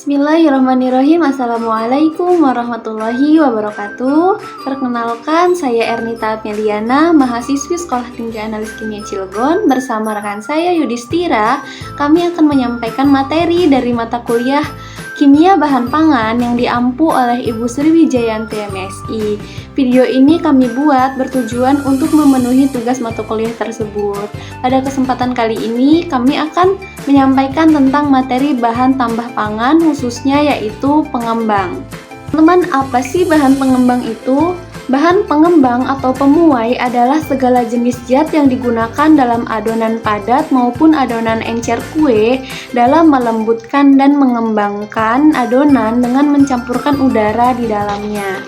Bismillahirrahmanirrahim. Assalamualaikum warahmatullahi wabarakatuh. Perkenalkan, saya Ernita Meliana, mahasiswi Sekolah Tinggi Analis Kimia Cilegon. Bersama rekan saya Yudhistira, kami akan menyampaikan materi dari mata kuliah Kimia Bahan Pangan yang diampu oleh Ibu Sriwijayanti MSI. Video ini kami buat bertujuan untuk memenuhi tugas mata kuliah tersebut. Pada kesempatan kali ini kami akan menyampaikan tentang materi bahan tambah pangan, khususnya yaitu pengembang. Teman-teman, apa sih bahan pengembang itu? Bahan pengembang atau pemuai adalah segala jenis zat yang digunakan dalam adonan padat maupun adonan encer kue dalam melembutkan dan mengembangkan adonan dengan mencampurkan udara di dalamnya.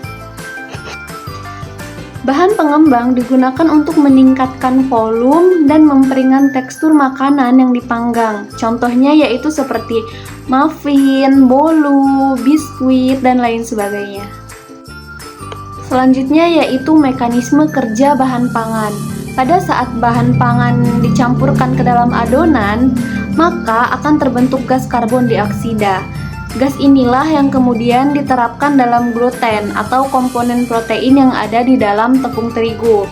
Bahan pengembang digunakan untuk meningkatkan volume dan memperingan tekstur makanan yang dipanggang. Contohnya yaitu seperti muffin, bolu, biskuit, dan lain sebagainya. Selanjutnya yaitu mekanisme kerja bahan pangan. Pada saat bahan pangan dicampurkan ke dalam adonan, maka akan terbentuk gas karbon dioksida. Gas inilah yang kemudian diterapkan dalam gluten atau komponen protein yang ada di dalam tepung terigu.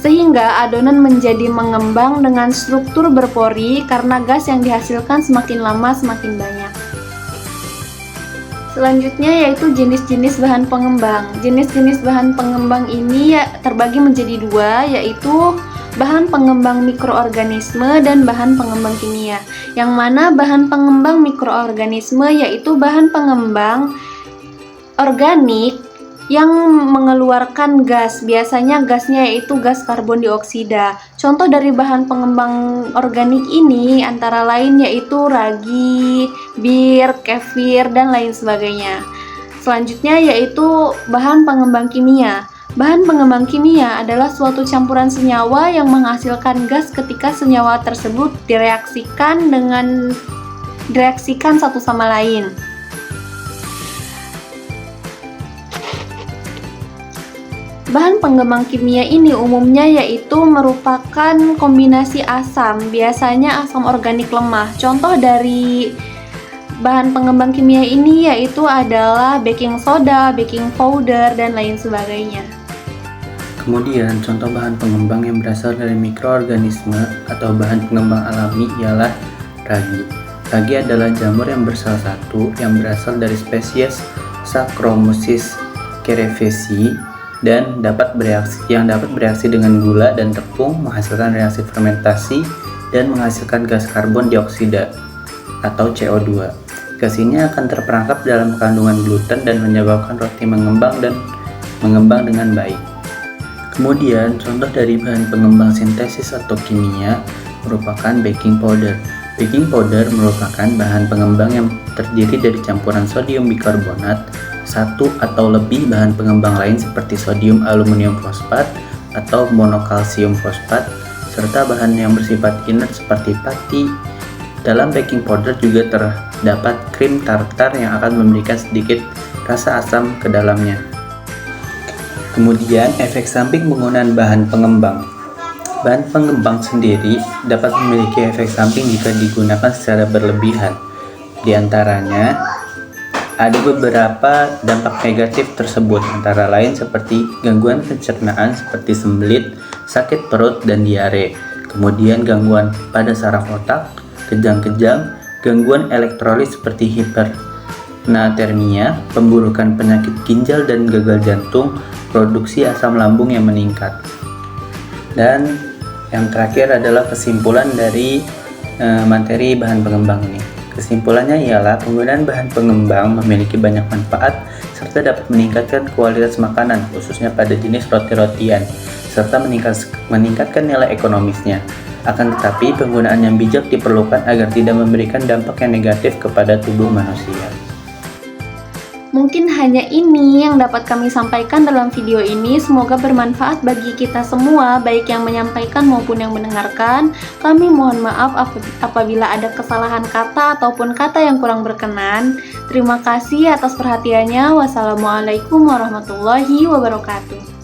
Sehingga adonan menjadi mengembang dengan struktur berpori karena gas yang dihasilkan semakin lama semakin banyak. Selanjutnya yaitu jenis-jenis bahan pengembang. Jenis-jenis bahan pengembang ini terbagi menjadi dua, yaitu bahan pengembang mikroorganisme dan bahan pengembang kimia. Yang mana bahan pengembang mikroorganisme yaitu bahan pengembang organik yang mengeluarkan gas. Biasanya gasnya yaitu gas karbon dioksida. Contoh dari bahan pengembang organik ini antara lain yaitu ragi, bir, kefir, dan lain sebagainya. Selanjutnya yaitu bahan pengembang kimia. Bahan pengembang kimia adalah suatu campuran senyawa yang menghasilkan gas ketika senyawa tersebut direaksikan satu sama lain. Bahan pengembang kimia ini umumnya yaitu merupakan kombinasi asam, biasanya asam organik lemah. Contoh dari bahan pengembang kimia ini yaitu adalah baking soda, baking powder, dan lain sebagainya. Kemudian, contoh bahan pengembang yang berasal dari mikroorganisme atau bahan pengembang alami ialah ragi. Ragi adalah jamur yang bersalah satu yang berasal dari spesies Saccharomyces cerevisiae dan dapat bereaksi dengan gula dan tepung, menghasilkan reaksi fermentasi dan menghasilkan gas karbon dioksida atau CO2. Gas ini akan terperangkap dalam kandungan gluten dan menyebabkan roti mengembang dengan baik. Kemudian, contoh dari bahan pengembang sintesis atau kimia merupakan baking powder. Baking powder merupakan bahan pengembang yang terdiri dari campuran sodium bikarbonat, satu atau lebih bahan pengembang lain seperti sodium aluminium fosfat atau monokalsium fosfat, serta bahan yang bersifat inert seperti pati. Dalam baking powder juga terdapat krim tartar yang akan memberikan sedikit rasa asam ke dalamnya. Kemudian, efek samping penggunaan bahan pengembang. Bahan pengembang sendiri dapat memiliki efek samping jika digunakan secara berlebihan. Di antaranya, ada beberapa dampak negatif tersebut, antara lain seperti gangguan pencernaan seperti sembelit, sakit perut, dan diare. Kemudian gangguan pada saraf otak, kejang-kejang, gangguan elektrolit seperti hipernatremia, pemburukan penyakit ginjal dan gagal jantung, produksi asam lambung yang meningkat. Dan yang terakhir adalah kesimpulan dari materi bahan pengembang ini. Kesimpulannya ialah penggunaan bahan pengembang memiliki banyak manfaat serta dapat meningkatkan kualitas makanan, khususnya pada jenis roti-rotian, serta meningkatkan nilai ekonomisnya. Akan tetapi, penggunaan yang bijak diperlukan agar tidak memberikan dampak yang negatif kepada tubuh manusia. Mungkin hanya ini yang dapat kami sampaikan dalam video ini. Semoga bermanfaat bagi kita semua, baik yang menyampaikan maupun yang mendengarkan. Kami mohon maaf apabila ada kesalahan kata ataupun kata yang kurang berkenan. Terima kasih atas perhatiannya. Wassalamualaikum warahmatullahi wabarakatuh.